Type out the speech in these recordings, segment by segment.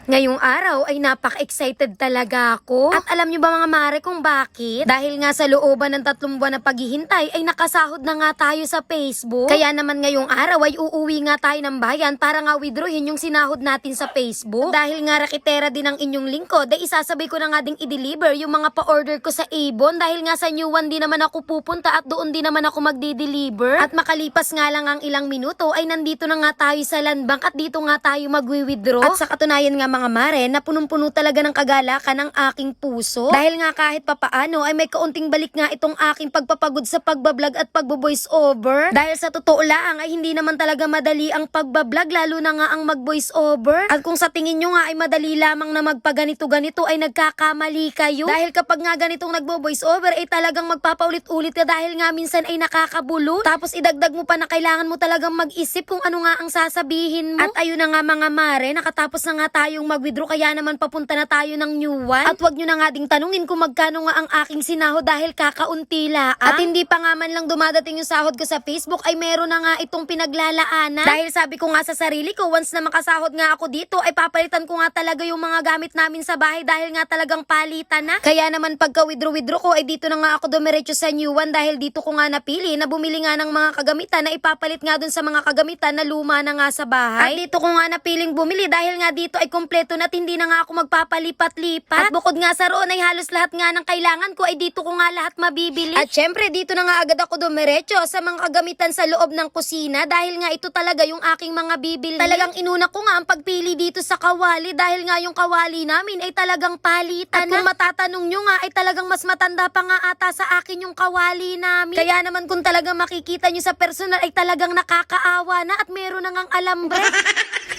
Ngayong araw ay napaka-excited talaga ako. At alam nyo ba mga mare kung bakit? Dahil nga sa looban ng 3 buwan na paghihintay ay nakasahod na nga tayo sa Facebook. Kaya naman ngayong araw ay uuwi nga tayo ng bayan para nga withdrawin yung sinahod natin sa Facebook. Dahil nga rakitera din ang inyong lingkod ay isasabay ko na nga ding i-deliver yung mga pa-order ko sa Avon. Dahil nga sa New One din naman ako pupunta at doon din naman ako magdi-deliver. At makalipas nga lang ang ilang minuto ay nandito na nga tayo sa Land Bank at dito nga tayo magwi-withdraw. At sa katunayan nga mga mare, na punong-puno talaga ng kagalakan ng aking puso. Dahil nga kahit papaano ay may kaunting balik nga itong aking pagpapagod sa pagbablog at pagbo-voice over. Dahil sa totoo lang ay hindi naman talaga madali ang pagbablog, lalo na nga ang mag-voice over. At kung sa tingin nyo nga ay madali lamang na magpaganito-ganito ay nagkakamali kayo. Dahil kapag nga ganitong nagbo-voice over ay talagang magpapaulit-ulit ka dahil nga minsan ay nakakabulot. Tapos idagdag mo pa na kailangan mo talagang mag-isip kung ano nga ang sasabihin mo. At ayun na nga mga mare, nakatapos na nga tayong mag-withdraw kaya naman papunta na tayo ng New One. At wag nyo na nga ding tanungin kung magkano nga ang aking sinahod dahil kakaunti lang. At hindi pa nga man lang dumadating yung sahod ko sa Facebook ay meron na nga itong pinaglalaanan. Dahil sabi ko nga sa sarili ko, once na makasahod nga ako dito ay papalitan ko nga talaga yung mga gamit namin sa bahay dahil nga talagang palitan na. Kaya naman pagka withdraw ko ay dito na nga ako dumiretso sa New One dahil dito ko nga napili na bumili nga ng mga kagamitan na ipapalit nga dun sa mga kagamitan na luma na nga sa bahay. At dito ko nga napiling bumili dahil nga dito ay kompleto na hindi na nga ako magpapalipat-lipat. At bukod nga sa roon ay halos lahat nga ng kailangan ko ay dito ko nga lahat mabibili. At syempre dito na nga agad ako dumiretso sa mga kagamitan sa loob ng kusina dahil nga ito talaga yung aking mga bibili. Talagang inuna ko nga ang pagpili dito sa kawali dahil nga yung kawali namin ay talagang palitan. At kung matatanong nyo nga ay talagang mas matanda pa nga ata sa akin yung kawali namin. Kaya naman kung talagang makikita nyo sa personal ay talagang nakakaawa na at meron na ngang alambre.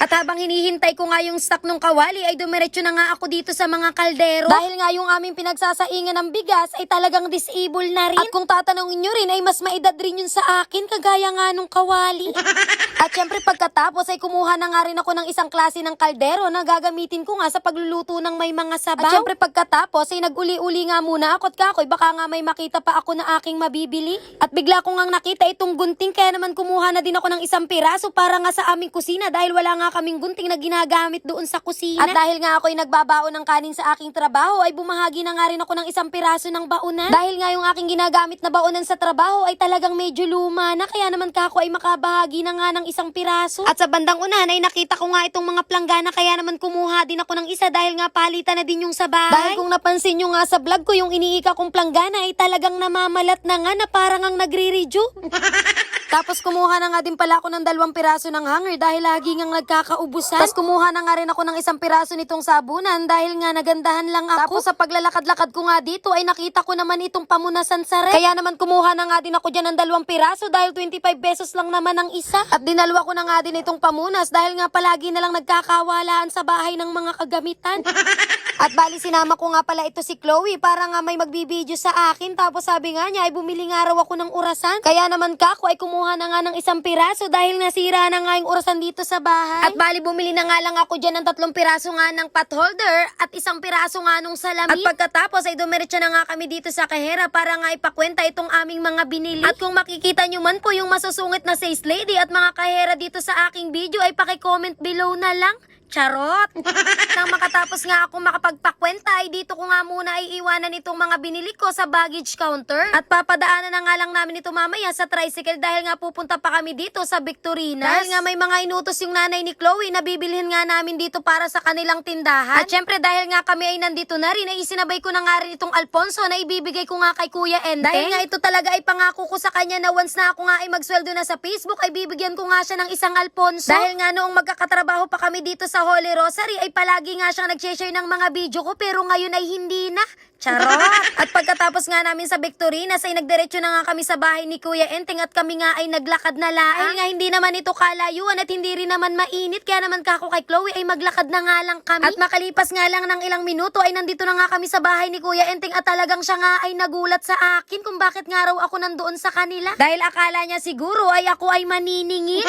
At habang hinihintay ko nga yung stock ng kawali ay dumiretso na nga ako dito sa mga kaldero. Dahil nga yung aming pinagsasaingan ng bigas ay talagang disable na rin. At kung tatanungin nyo rin ay mas maedad rin yun sa akin kagaya nga nung kawali. At syempre pagkatapos ay kumuha na nga rin ako ng isang klase ng kaldero na gagamitin ko nga sa pagluluto ng may mga sabaw. At syempre pagkatapos ay nag-uli-uli nga muna ako at kakoy baka nga may makita pa ako na aking mabibili. At bigla ko nga nakita itong gunting kaya naman kumuha na din ako ng isang piraso para nga sa aming kusina dahil wala nga kaming gunting na ginagamit doon sa kusina. At dahil nga ako'y nagbabaon ng kanin sa aking trabaho ay bumahagi na nga rin ako ng isang piraso ng baonan. Dahil nga yung aking ginagamit na baonan sa trabaho ay talagang medyo luma na kaya naman kako ay makabahagi na nga ng isang piraso. At sa bandang unahan ay nakita ko nga itong mga planggana kaya naman kumuha din ako ng isa dahil nga palitan na din yung sa bahay. Dahil kung napansin nyo nga sa vlog ko yung iniika kong planggana ay talagang namamalat na nga na parang ang nagre-rejuve. Tapos kumuha na nga din pala ako ng 2 piraso ng hanger dahil lagi ngang nagkakaubusan. Tapos kumuha na nga rin ako ng 1 piraso nitong sabunan dahil nga nagandahan lang ako. Tapos sa paglalakad-lakad ko nga dito ay nakita ko naman itong pamunasan sa ref. Kaya naman kumuha na nga din ako dyan ng 2 piraso dahil 25 pesos lang naman ang isa. At dinalwa ko na nga din itong pamunas dahil nga palagi na lang nagkakawalaan sa bahay ng mga kagamitan. At bali sinama ko nga pala ito si Chloe para nga may magbibideo sa akin. Tapos sabi nga niya ay bumili nga raw ako ng orasan. Kaya naman kako ay kumuha na nga ng 1 piraso dahil nasira na nga yung orasan dito sa bahay. At bali bumili na nga lang ako dyan ng 3 piraso nga ng pot holder at 1 piraso nga nung salamin. At pagkatapos ay dumiretso na nga kami dito sa kahera para nga ipakwenta itong aming mga binili. At kung makikita nyo man po yung masusungit na sales lady at mga kahera dito sa aking video ay paki-comment below na lang. Charot! Nang makatapos nga ako makapagpakwenta ay dito ko nga muna iiwanan itong mga binili ko sa baggage counter. At papadaanan na nga lang namin ito mamaya sa tricycle dahil nga pupunta pa kami dito sa Victorinas. Dahil nga may mga inutos yung nanay ni Chloe na bibilhin nga namin dito para sa kanilang tindahan. At syempre dahil nga kami ay nandito na rin ay isinabay ko na nga rin itong Alfonso na ibibigay ko nga kay Kuya Enteng. Dahil nga ito talaga ay pangako ko sa kanya na once na ako nga ay magsweldo na sa Facebook ay bibigyan ko nga siya ng 1 Alfonso. Dahil nga noong magkakatrabaho pa kami dito sa Holy Rosary ay palagi nga siyang nag-share ng mga video ko pero ngayon ay hindi na. Charot! At pagkatapos nga namin sa Victorinas ay nagdiretso na nga kami sa bahay ni Kuya Enteng at kami nga ay naglakad na laang. Ay nga hindi naman ito kalayuan at hindi rin naman mainit kaya naman kako kay Chloe ay maglakad na nga lang kami. At makalipas nga lang ng ilang minuto ay nandito na nga kami sa bahay ni Kuya Enteng at talagang siya nga ay nagulat sa akin kung bakit nga raw ako nandoon sa kanila. Dahil akala niya siguro ay ako ay maniningil.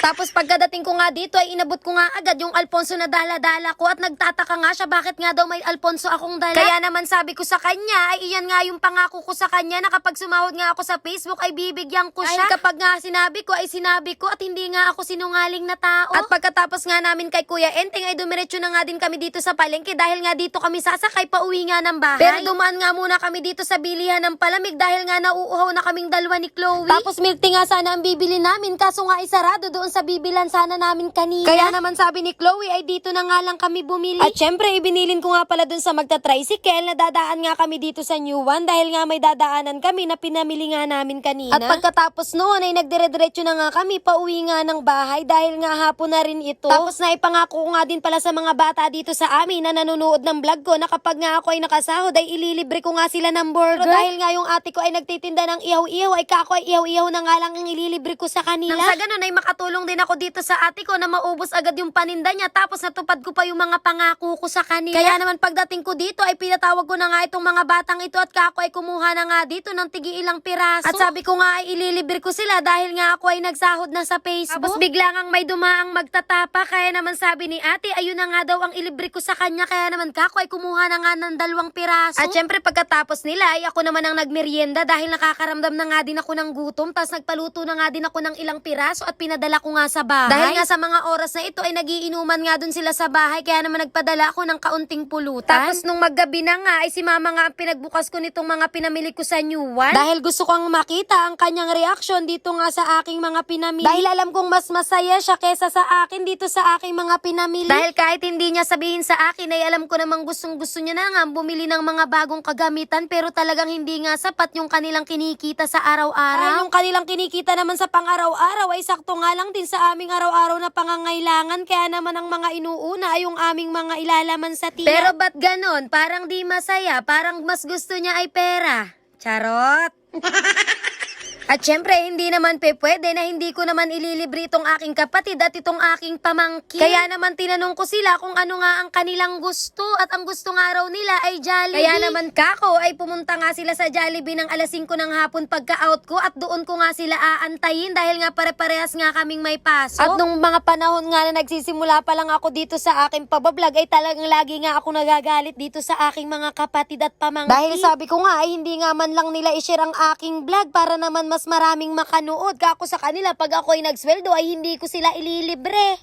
Tapos pagkadating ko nga dito ay inabot ko nga agad yung Alfonso na dala-dala ko at nagtataka nga siya bakit nga daw may Alfonso akong dala. Kaya naman sabi ko sa kanya ay iyan nga yung pangako ko sa kanya na kapag sumahod nga ako sa Facebook ay bibigyan ko siya. Ay kapag nga sinabi ko ay sinabi ko at hindi nga ako sinungaling na tao. At pagkatapos nga namin kay Kuya Enteng ay dumiretso na nga din kami dito sa palengke dahil nga dito kami sasakay pa uwi nga ng bahay. Pero dumaan nga muna kami dito sa bilihan ng palamig dahil nga nauuhaw na kaming dalawa ni Chloe. Tapos milk tea nga sana ang bibili namin kaso nga isarado doon sa bibilan sana namin kanina. Kaya naman sabi ni Chloe ay dito na nga lang kami bumili. At syempre ibinilin ko nga pala doon sa magta-tricycle na dadaan nga kami dito sa New One dahil nga may dadaanan kami na pinamili nga namin kanina. At pagkatapos noon ay nagdire-diretso na nga kami pauwi nga ng bahay dahil nga hapon na rin ito. Tapos naipangako ko nga din pala sa mga bata dito sa amin na nanonood ng vlog ko na kapag nga ako ay nakasahod ay ililibre ko nga sila ng burger. Pero dahil nga yung ate ko ay nagtitinda ng ihaw-ihaw ay kako ay ihaw-ihaw na nga lang ang ililibre ko sa kanila. Nang sa ganun ay makatulong din ako dito sa ate ko na maubos agad yung paninda niya tapos natupad ko pa yung mga pangako ko sa kanila. Kaya naman pagdating ko dito ay pinatawag ko na nga itong mga batang ito at kako ay kumuha na nga dito ng tigi ilang piraso. At sabi ko nga ay ililibre ko sila dahil nga ako ay nagsahod na sa Facebook. Tapos bigla ngang may dumaang magtatapa kaya naman sabi ni ate ayun na nga daw ang ilibre ko sa kanya kaya naman kako ay kumuha na nga ng 2 piraso. At syempre pagkatapos nila ay ako naman ang nagmerienda dahil nakakaramdam na nga din ako ng gutom tapos nagpaluto na nga din ako ng ilang piraso at pinadala ko nga sa bahay. Dahil nga sa mga oras na ito ay nagiinuman nga dun sila sa bahay kaya naman nagpadala ako ng kaunting pulutan. Tapos nung maggabi na nga ay si mama nga ang pinagbukas ko nitong mga pinamili ko sa New One. Dahil gusto kong makita ang kanyang reaksyon dito nga sa aking mga pinamili. Dahil alam kong mas masaya siya kesa sa akin dito sa aking mga pinamili. Dahil kahit hindi niya sabihin sa akin ay alam ko namang gustong gusto niya na nga bumili ng mga bagong kagamitan pero talagang hindi nga sapat yung kanilang kinikita sa araw-araw. Ay, yung kanilang kinikita naman sa pang-araw-araw ay sakto nga lang din sa aming araw-araw na pangangailangan kaya naman ang mga inuuna ay yung aming mga ilalaman sa tiyan. Pero ba't ganon? Parang di masaya, parang mas gusto niya ay pera. Charot! At syempre, hindi naman pwede na hindi ko naman ililibre itong aking kapatid at itong aking pamangkin. Kaya naman tinanong ko sila kung ano nga ang kanilang gusto at ang gusto nga raw nila ay Jollibee. Kaya naman kako ay pumunta nga sila sa Jollibee ng alas 5 ng hapon pagka-out ko at doon ko nga sila aantayin dahil nga pare-parehas nga kaming may pasok. At nung mga panahon nga na nagsisimula pa lang ako dito sa aking pabablog ay talagang lagi nga ako nagagalit dito sa aking mga kapatid at pamangkin. Dahil sabi ko nga ay hindi nga man lang nila i-share ang aking vlog para naman mas maraming makanood. Kako sa kanila, pag ako ay nagsweldo ay hindi ko sila ililibre.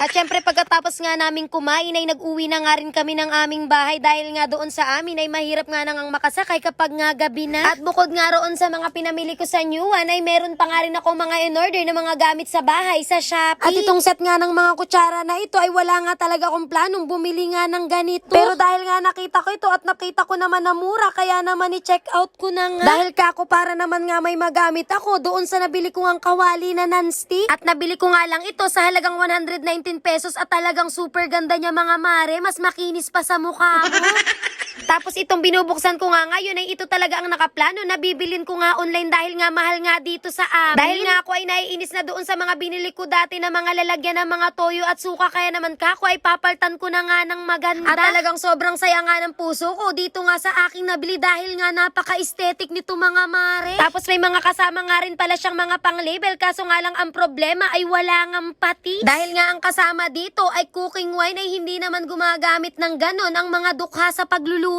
At syempre pagkatapos nga namin kumain ay nag-uwi na nga rin kami ng aming bahay dahil nga doon sa amin ay mahirap nga nang makasakay kapag nga gabi na. At bukod nga roon sa mga pinamili ko sa New One ay meron pa nga rin ako mga in-order na mga gamit sa bahay sa Shopee. At itong set nga ng mga kutsara na ito ay wala nga talaga akong planong bumili nga ng ganito. Pero dahil nga nakita ko ito at nakita ko naman na mura kaya naman i-check out ko na nga. Dahil kako para naman nga may magamit ako doon sa nabili ko ang kawali na non-stick. At nabili ko nga lang ito sa halagang 119 pesos at talagang super ganda niya mga mare. Mas makinis pa sa mukha mo. Tapos itong binubuksan ko nga ngayon ay ito talaga ang nakaplano na bibilin ko nga online dahil nga mahal nga dito sa amin. Dahil nga ako ay naiinis na doon sa mga binili ko dati na mga lalagyan ng mga toyo at suka kaya naman kako ay papaltan ko na nga ng maganda. At talagang sobrang saya nga ng puso ko dito nga sa aking nabili dahil nga napaka-aesthetic nito mga mare. Tapos may mga kasama nga rin pala siyang mga pang-label kaso nga lang ang problema ay wala ngang patis. Dahil nga ang kasama dito ay cooking wine ay hindi naman gumagamit ng ganon ang mga dukha sa pagluluto.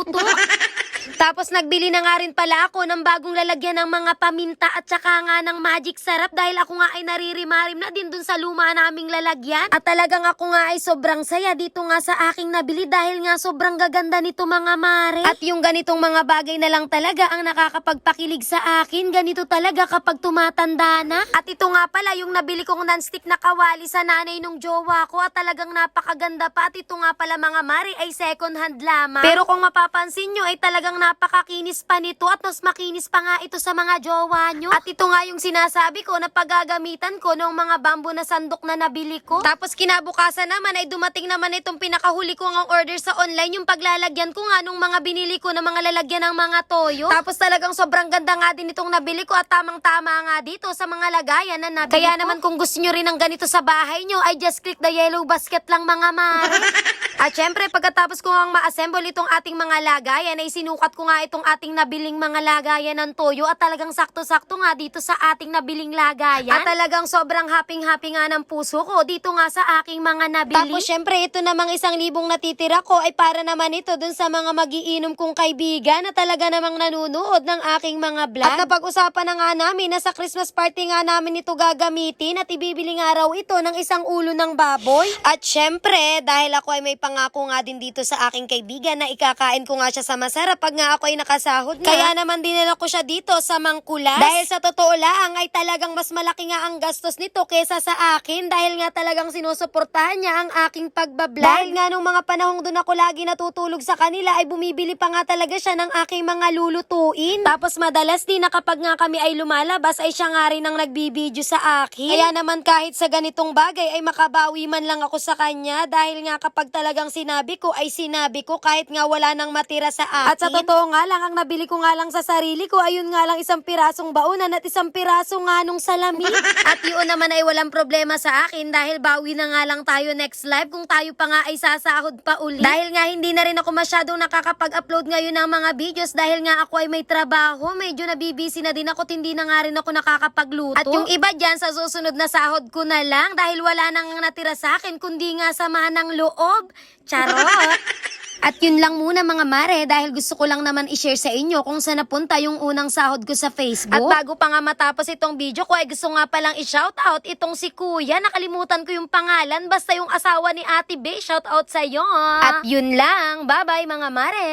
Tapos nagbili na nga rin pala ako ng bagong lalagyan ng mga paminta at saka nga ng magic sarap dahil ako nga ay naririmarim na din dun sa luma naming lalagyan. At talagang ako nga ay sobrang saya dito nga sa aking nabili dahil nga sobrang gaganda nito mga mare. At yung ganitong mga bagay na lang talaga ang nakakapagpakilig sa akin. Ganito talaga kapag tumatanda na. At ito nga pala yung nabili kong non-stick na kawali sa nanay nung jowa ko at talagang napakaganda pa. At ito nga pala mga mare ay second hand lamang. Pero kung mapapansin nyo ay talagang napakakinis pa nito at mas makinis pa nga ito sa mga jowa nyo. At ito nga yung sinasabi ko na paggagamitan ko ng mga bamboo na sandok na nabili ko. Tapos kinabukasan naman ay dumating naman itong pinakahuli ko ng order sa online yung paglalagyan ko nga nung mga binili ko na mga lalagyan ng mga toyo. Tapos talagang sobrang ganda nga din itong nabili ko at tamang-tama nga dito sa mga lagayan na nabili Kaya naman kung gusto nyo rin ng ganito sa bahay nyo ay just click the yellow basket lang mga mare. At syempre, pagkatapos ko ang ma-assemble itong ating mga lagayan, ay sinukat ko nga itong ating nabiling mga lagayan ng toyo at talagang sakto-sakto nga dito sa ating nabiling lagayan. At talagang sobrang happy-happy nga ng puso ko dito nga sa aking mga nabili. Tapos syempre, ito namang 1,000 natitira ko ay para naman ito dun sa mga magiinom kong kaibigan na talaga namang nanunood ng aking mga vlog. At napag-usapan na nga namin na sa Christmas party nga namin ito gagamitin at ibibili nga raw ito ng 1 ulo ng baboy. At syempre, dahil ako ay may pangako nga din dito sa aking kaibigan na ikakain ko nga siya sa masarap pag nga ako ay nakasahod na. Kaya naman dinala ko siya dito sa Mangkulas. Dahil sa totoo lang ay talagang mas malaki nga ang gastos nito kesa sa akin dahil nga talagang sinusuportahan niya ang aking pagbablog. Dahil nga nung mga panahong doon ako lagi natutulog sa kanila ay bumibili pa nga talaga siya ng aking mga lulutuin. Tapos madalas din na kapag nga kami ay lumalabas ay siya nga rin ang nagbibideo sa akin. Kaya naman kahit sa ganitong bagay ay makabawi man lang ako sa kanya dahil nga kapag talagang sinabi ko ay sinabi ko kahit nga wala nang matira sa akin. At sa totoo nga lang, ang nabili ko nga lang sa sarili ko, ayun nga lang 1 pirasong baunan at 1 piraso nga nung salamin. At yun naman ay walang problema sa akin dahil bawi na nga lang tayo next live kung tayo pa nga ay sasahod pa uli. Dahil nga hindi na rin ako masyadong nakakapag-upload ngayon ng mga videos dahil nga ako ay may trabaho, medyo nabibisi na din ako at hindi na nga rin ako nakakapagluto. At yung iba dyan sa susunod na sahod ko na lang dahil wala nang natira sa akin kundi nga samahan ng loob. Charot! At yun lang muna mga mare dahil gusto ko lang naman i-share sa inyo kung saan napunta yung unang sahod ko sa Facebook. At bago pa nga matapos itong video ko ay gusto nga palang i-shoutout itong si Kuya. Nakalimutan ko yung pangalan basta yung asawa ni Ate Bay. Shoutout sa'yo. At yun lang. Bye-bye mga mare!